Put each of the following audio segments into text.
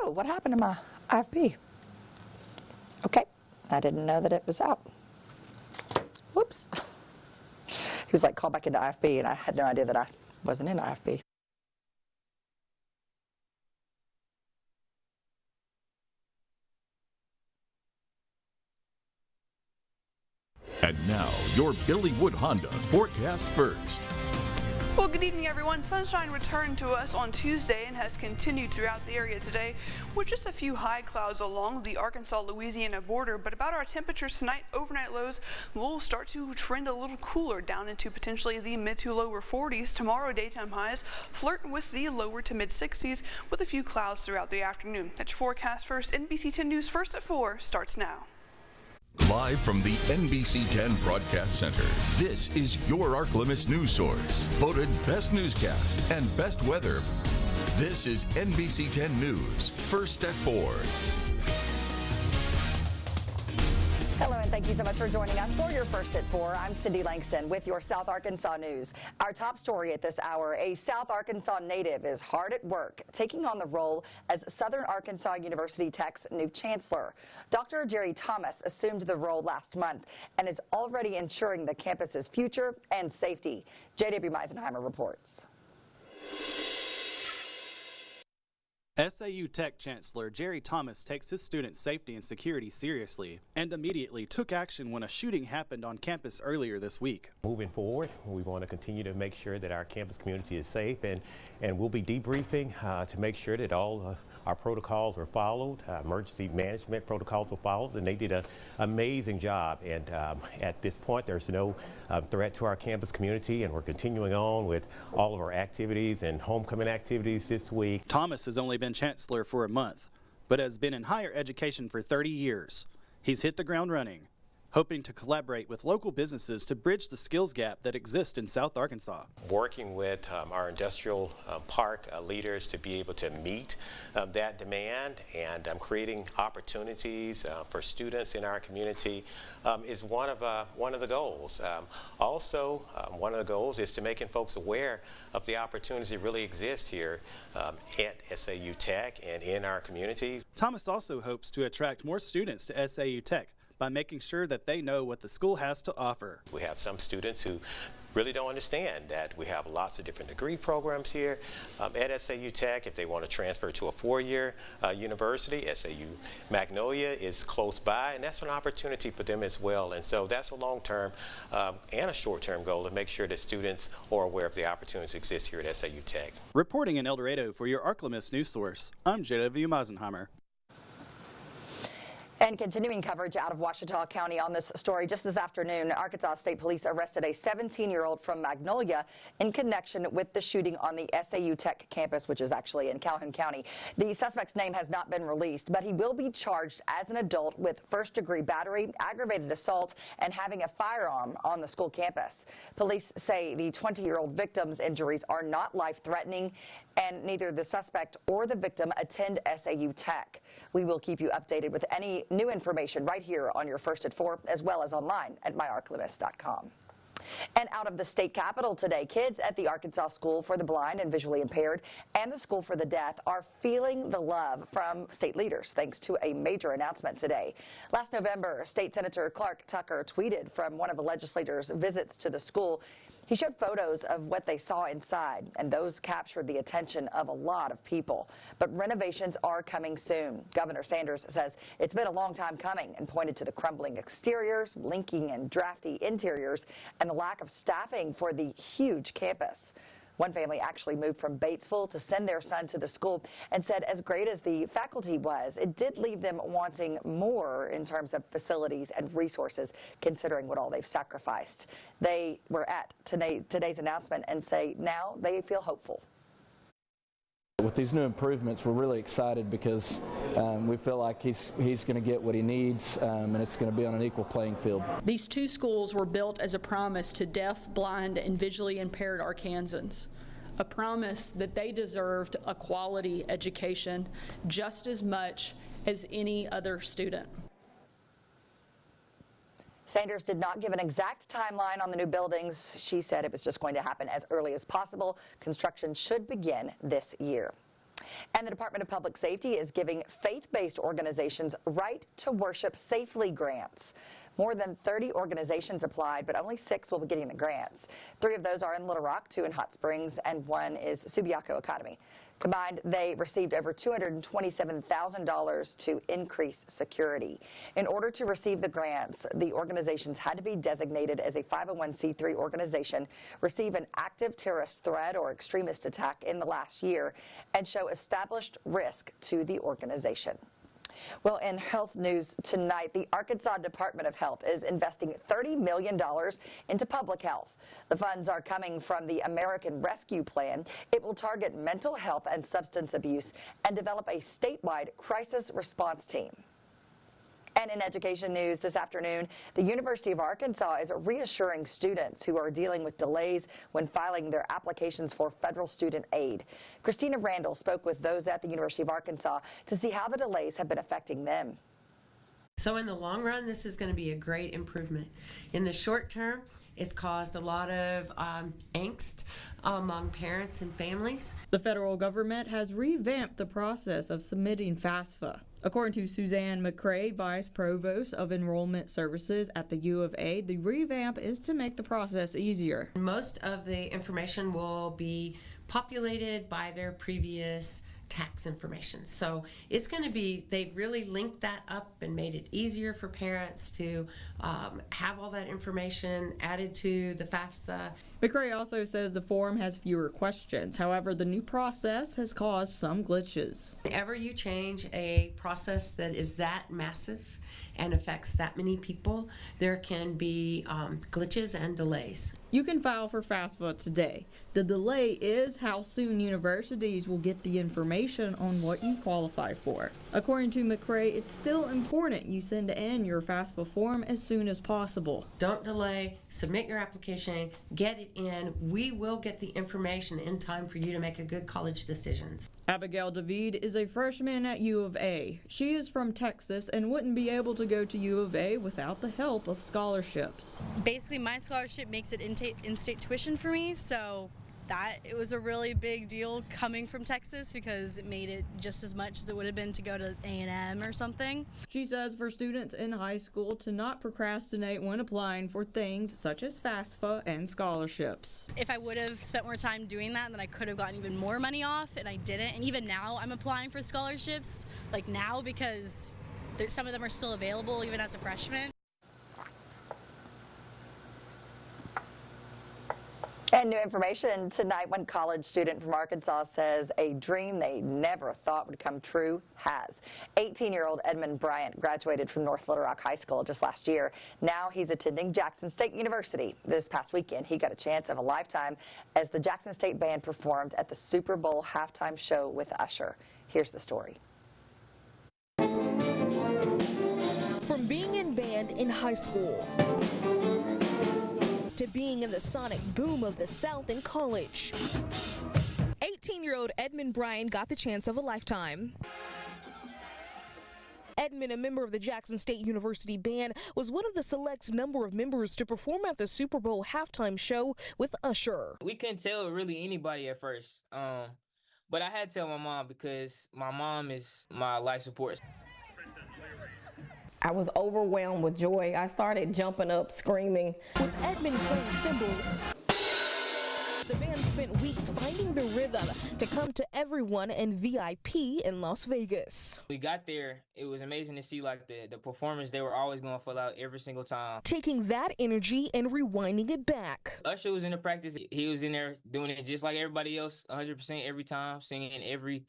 oh, what happened to my IFB? Okay, I didn't know that it was out. Whoops. He was like, call back into IFB, and I had no idea that I wasn't in IFB. And now, your Billy Wood Honda forecast first. Well, good evening, everyone. Sunshine returned to us on Tuesday and has continued throughout the area today with just a few high clouds along the Arkansas-Louisiana border. But about our temperatures tonight, overnight lows will start to trend a little cooler down into potentially the mid to lower 40s. Tomorrow, daytime highs flirting with the lower to mid 60s with a few clouds throughout the afternoon. That's your forecast first. NBC 10 News First at 4 starts now. Live from the NBC 10 Broadcast Center, this is your ArkLaMiss news source. Voted best newscast and best weather. This is NBC 10 News, First at 4. Hello, and thank you so much for joining us for your First at 4. I'm Cindy Langston with your South Arkansas news. Our top story at this hour, a South Arkansas native is hard at work, taking on the role as Southern Arkansas University Tech's new chancellor. Dr. Jerry Thomas assumed the role last month and is already ensuring the campus's future and safety. J.W. Meisenheimer reports. SAU Tech Chancellor Jerry Thomas takes his students' safety and security seriously and immediately took action when a shooting happened on campus earlier this week. Moving forward, we want to continue to make sure that our campus community is safe, and we'll be debriefing to make sure that all our protocols were followed, emergency management protocols were followed, and they did an amazing job. And at this point, there's no threat to our campus community, and we're continuing on with all of our activities and homecoming activities this week. Thomas has only been chancellor for a month, but has been in higher education for 30 years. He's hit the ground running, hoping to collaborate with local businesses to bridge the skills gap that exists in South Arkansas. Working with our industrial park leaders to be able to meet that demand and creating opportunities for students in our community is one of the goals. Also, one of the goals is to making folks aware of the opportunities that really exist here at SAU Tech and in our communities. Thomas also hopes to attract more students to SAU Tech by making sure that they know what the school has to offer. We have some students who really don't understand that we have lots of different degree programs here at SAU Tech. If they want to transfer to a four-year university, SAU Magnolia is close by, and that's an opportunity for them as well. And so that's a long-term and a short-term goal to make sure that students are aware of the opportunities that exist here at SAU Tech. Reporting in El Dorado for your ArkLaMiss news source, I'm J.W. Meisenheimer. And continuing coverage out of Ouachita County on this story, just this afternoon, Arkansas State Police arrested a 17-year-old from Magnolia in connection with the shooting on the SAU Tech campus, which is actually in Calhoun County. The suspect's name has not been released, but he will be charged as an adult with first-degree battery, aggravated assault, and having a firearm on the school campus. Police say the 20-year-old victim's injuries are not life-threatening, and neither the suspect or the victim attend SAU Tech. We will keep you updated with any new information right here on your First at 4, as well as online at myarklamiss.com. And out of the state capitol today, kids at the Arkansas School for the Blind and Visually Impaired and the School for the Deaf are feeling the love from state leaders thanks to a major announcement today. Last November, State Senator Clark Tucker tweeted from one of the legislators' visits to the school. He showed photos of what they saw inside, and those captured the attention of a lot of people. But renovations are coming soon. Governor Sanders says it's been a long time coming and pointed to the crumbling exteriors, leaking and drafty interiors, and the lack of staffing for the huge campus. One family actually moved from Batesville to send their son to the school and said as great as the faculty was, it did leave them wanting more in terms of facilities and resources, considering what all they've sacrificed. They were at today's announcement and say now they feel hopeful. With these new improvements, we're really excited because we feel like he's going to get what he needs, and it's going to be on an equal playing field. These two schools were built as a promise to deaf, blind, and visually impaired Arkansans, a promise that they deserved a quality education just as much as any other student. Sanders did not give an exact timeline on the new buildings. She said it was just going to happen as early as possible. Construction should begin this year. And the Department of Public Safety is giving faith-based organizations Right to Worship Safely grants. More than 30 organizations applied, but only 6 will be getting the grants. 3 of those are in Little Rock, 2 in Hot Springs, and 1 is Subiaco Academy. Combined, they received over $227,000 to increase security. In order to receive the grants, the organizations had to be designated as a 501c3 organization, receive an active terrorist threat or extremist attack in the last year, and show established risk to the organization. Well, in health news tonight, the Arkansas Department of Health is investing $30 million into public health. The funds are coming from the American Rescue Plan. It will target mental health and substance abuse and develop a statewide crisis response team. And in education news this afternoon, the University of Arkansas is reassuring students who are dealing with delays when filing their applications for federal student aid. Christina Randall spoke with those at the University of Arkansas to see how the delays have been affecting them. So in the long run, this is going to be a great improvement. In the short term, it's caused a lot of angst among parents and families. The federal government has revamped the process of submitting FAFSA. According to Suzanne McCray, Vice Provost of Enrollment Services at the U of A, the revamp is to make the process easier. Most of the information will be populated by their previous tax information. So it's going to be, they've really linked that up and made it easier for parents to have all that information added to the FAFSA. McCray also says the form has fewer questions. However, the new process has caused some glitches. Whenever you change a process that is that massive and affects that many people, there can be glitches and delays. You can file for FAFSA today. The delay is how soon universities will get the information on what you qualify for. According to McCray, it's still important you send in your FAFSA form as soon as possible. Don't delay, submit your application, get it in. We will get the information in time for you to make a good college decision. Abigail David is a freshman at U of A. She is from Texas and wouldn't be able to go to U of A without the help of scholarships. Basically, my scholarship makes it in-state tuition for me, so it was a really big deal coming from Texas because it made it just as much as it would have been to go to A&M or something. She says for students in high school to not procrastinate when applying for things such as FAFSA and scholarships. If I would have spent more time doing that, then I could have gotten even more money off, and I didn't. And even now I'm applying for scholarships, like now, because some of them are still available even as a freshman. And new information tonight, one college student from Arkansas says a dream they never thought would come true has. 18-year-old Edmund Bryant graduated from North Little Rock High School just last year. Now he's attending Jackson State University. This past weekend, he got a chance of a lifetime as the Jackson State Band performed at the Super Bowl halftime show with Usher. Here's the story. From being in band in high school to being in the sonic boom of the South in college, 18-year-old Edmund Bryant got the chance of a lifetime. Edmund, a member of the Jackson State University Band, was one of the select number of members to perform at the Super Bowl halftime show with Usher. We couldn't tell really anybody at first, but I had to tell my mom because my mom is my life support. I was overwhelmed with joy. I started jumping up, screaming. With Edmund playing cymbals, the band spent weeks finding the rhythm to come to everyone in VIP in Las Vegas. We got there, it was amazing to see like the performance. They were always going full out every single time. Taking that energy and rewinding it back. Usher was in the practice. He was in there doing it just like everybody else, 100% every time, singing every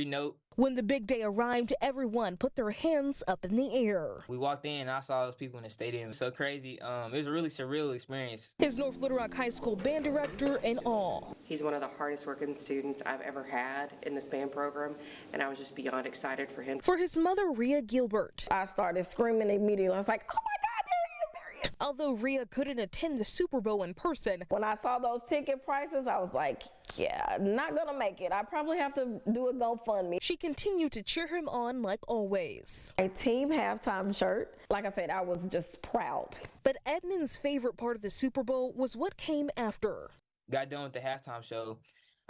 note. When the big day arrived, everyone put their hands up in the air. We walked in and I saw those people in the stadium. It was so crazy. It was a really surreal experience. His North Little Rock High School band director in awe. He's one of the hardest working students I've ever had in this band program, and I was just beyond excited for him. For his mother, Rhea Gilbert, I started screaming immediately. I was like, oh my God, there he is. Although Rhea couldn't attend the Super Bowl in person, when I saw those ticket prices, I was like, yeah, not gonna make it. I probably have to do a GoFundMe. She continued to cheer him on like always. A team halftime shirt. Like I said, I was just proud. But Edmund's favorite part of the Super Bowl was what came after. Got done with the halftime show.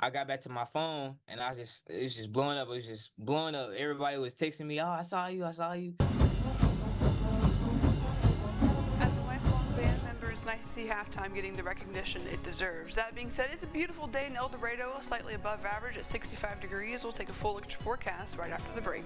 I got back to my phone and it was just blowing up. It was just blowing up. Everybody was texting me, "Oh, I saw you, I saw you." As a lifelong band member, it's nice to see Halftime getting the recognition it deserves. That being said, it's a beautiful day in El Dorado, slightly above average at 65 degrees. We'll take a full look at your forecast right after the break.